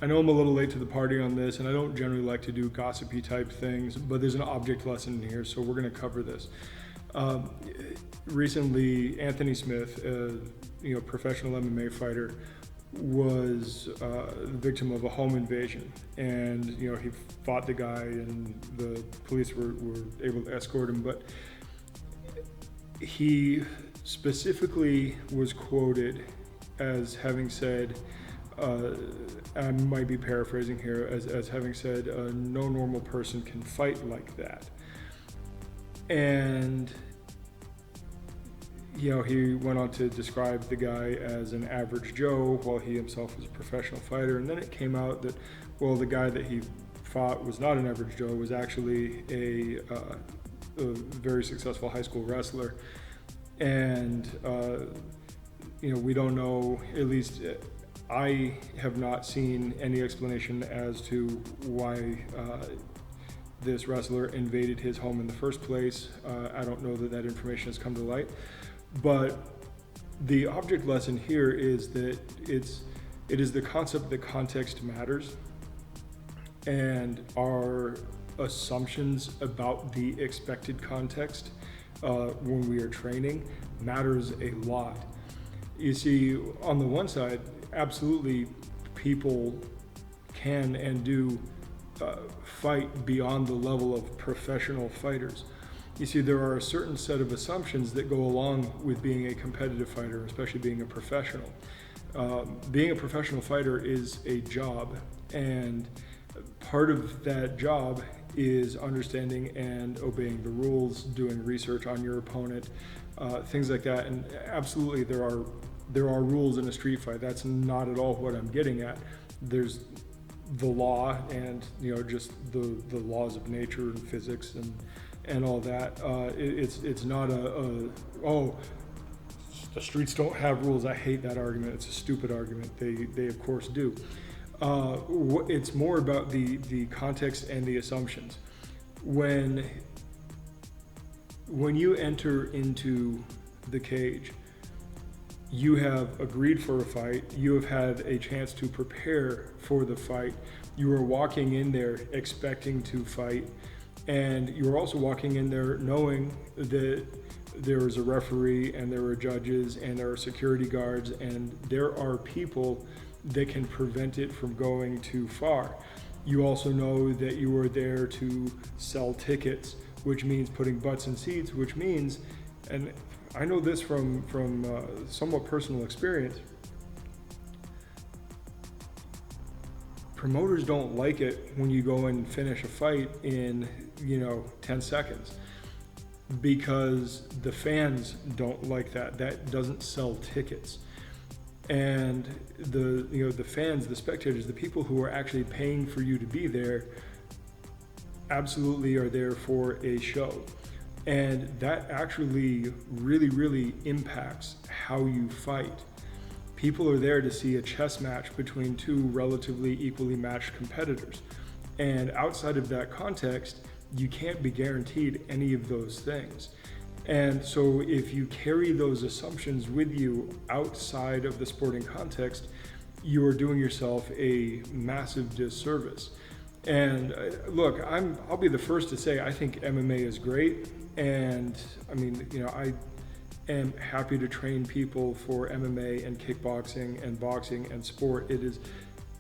I know I'm a little late to the party on this, and I don't generally like to do gossipy type things, but there's an object lesson here, so we're going to cover this. Um, Recently, Anthony Smith, professional MMA fighter, was the victim of a home invasion, and he fought the guy, and the police were able to escort him, but he specifically was quoted as having said, I might be paraphrasing here, as having said, no normal person can fight like that. And he went on to describe the guy as an average Joe while he himself was a professional fighter. And then it came out that, well, the guy that he fought was not an average Joe, was actually a very successful high school wrestler. And, we don't know, at least I have not seen any explanation as to why this wrestler invaded his home in the first place. I don't know that information has come to light. But the object lesson here is that it is the concept that context matters, and our assumptions about the expected context when we are training matters a lot. You see, on the one side, absolutely people can and do fight beyond the level of professional fighters. You see, there are a certain set of assumptions that go along with being a competitive fighter, especially being a professional. Being a professional fighter is a job, and part of that job is understanding and obeying the rules, doing research on your opponent, things like that. And absolutely, there are rules in a street fight. That's not at all what I'm getting at. There's the law and just the laws of nature and physics and all that. It's not the streets don't have rules. I hate that argument. It's a stupid argument. They of course do. It's more about the context and the assumptions. When you enter into the cage, you have agreed for a fight. You have had a chance to prepare for the fight. You are walking in there expecting to fight. And you're also walking in there knowing that there is a referee and there are judges and there are security guards and there are people that can prevent it from going too far. You also know that you are there to sell tickets, which means putting butts in seats, which means, and I know this from somewhat personal experience, promoters don't like it when you go and finish a fight in 10 seconds, because the fans don't like that. That doesn't sell tickets. And the fans, the spectators, the people who are actually paying for you to be there absolutely are there for a show. And that actually really, really impacts how you fight. People are there to see a chess match between two relatively equally matched competitors. And outside of that context, you can't be guaranteed any of those things. And so if you carry those assumptions with you outside of the sporting context, you are doing yourself a massive disservice. And look, I'll be the first to say I think MMA is great. And I mean, I am happy to train people for MMA and kickboxing and boxing and sport.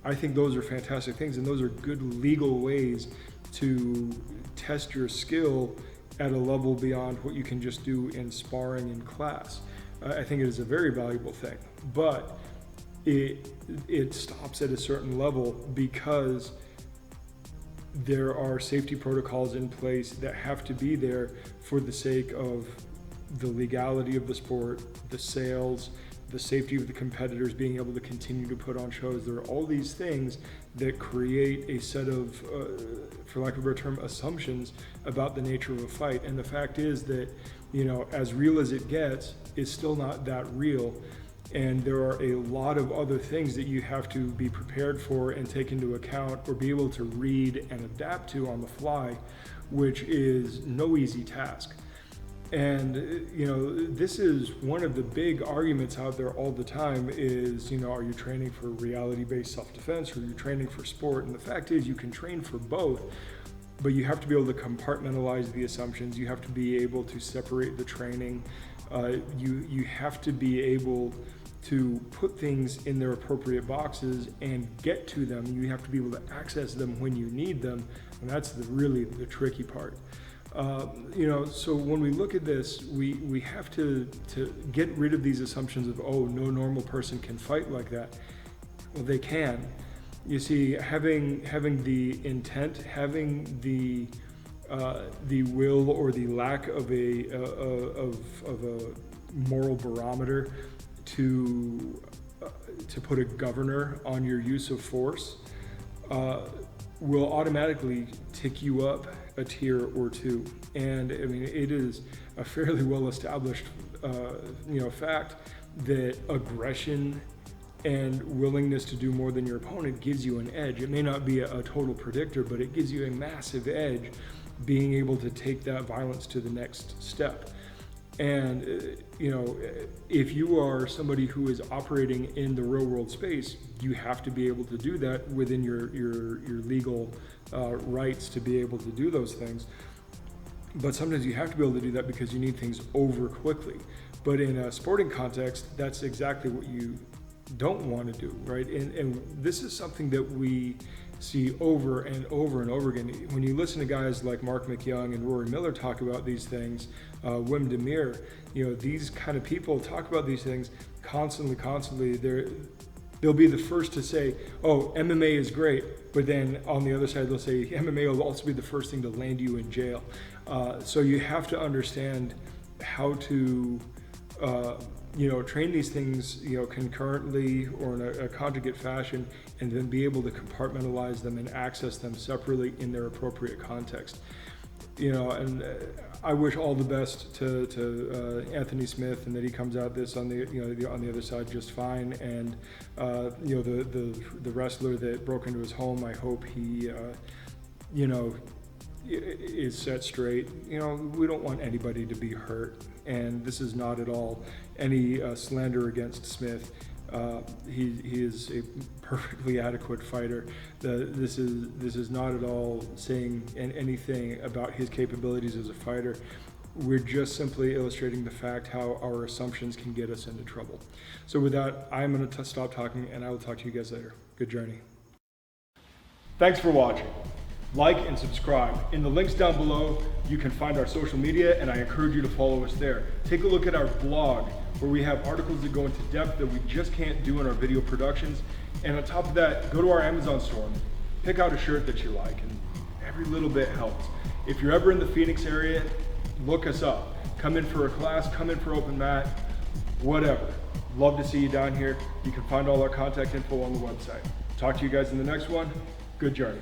I think those are fantastic things, and those are good legal ways to test your skill at a level beyond what you can just do in sparring in class. I think it is a very valuable thing, but it stops at a certain level because there are safety protocols in place that have to be there for the sake of the legality of the sport, the sales, the safety of the competitors being able to continue to put on shows. There are all these things that create a set of, for lack of a better term, assumptions about the nature of a fight. And the fact is that, as real as it gets, it's still not that real. And there are a lot of other things that you have to be prepared for and take into account or be able to read and adapt to on the fly, which is no easy task. And, you know, this is one of the big arguments out there all the time is, you know, are you training for reality-based self-defense, or are you training for sport? And the fact is you can train for both, but you have to be able to compartmentalize the assumptions. You have to be able to separate the training. You have to be able to put things in their appropriate boxes and get to them. You have to be able to access them when you need them, and that's really the tricky part. You know, so when we look at this, we have to get rid of these assumptions of, oh, no normal person can fight like that. Well, they can. You see, having the intent, having the will or the lack of a moral barometer to put a governor on your use of force will automatically tick you up a tier or two. And I mean, it is a fairly well established you know, fact that aggression and willingness to do more than your opponent gives you an edge. It may not be a total predictor, but it gives you a massive edge, being able to take that violence to the next step. And you know, if you are somebody who is operating in the real world space, you have to be able to do that within your legal rights to be able to do those things. But sometimes you have to be able to do that because you need things over quickly. But in a sporting context, that's exactly what you don't want to do, right? And this is something that we see over and over and over again. When you listen to guys like Mark McYoung and Rory Miller talk about these things, Wim Demir, you know, these kind of people talk about these things constantly. They'll be the first to say, oh, MMA is great, but then on the other side they'll say MMA will also be the first thing to land you in jail. So you have to understand how to you know, train these things, you know, concurrently or in a conjugate fashion, and then be able to compartmentalize them and access them separately in their appropriate context. You know, and I wish all the best to Anthony Smith, and that he comes out this on the, you know, on the other side just fine. And you know, the wrestler that broke into his home, I hope he you know, is set straight. You know, we don't want anybody to be hurt, and this is not at all any slander against Smith. He is a perfectly adequate fighter. This is not at all saying anything about his capabilities as a fighter. We're just simply illustrating the fact how our assumptions can get us into trouble. So with that, I'm going to stop talking, and I will talk to you guys later. Good journey. Thanks for watching. Like and subscribe. In the links down below, you can find our social media, and I encourage you to follow us there. Take a look at our blog, where we have articles that go into depth that we just can't do in our video productions. And on top of that, go to our Amazon store, pick out a shirt that you like, and every little bit helps. If you're ever in the Phoenix area, look us up. Come in for a class, come in for open mat, whatever. Love to see you down here. You can find all our contact info on the website. Talk to you guys in the next one. Good journey.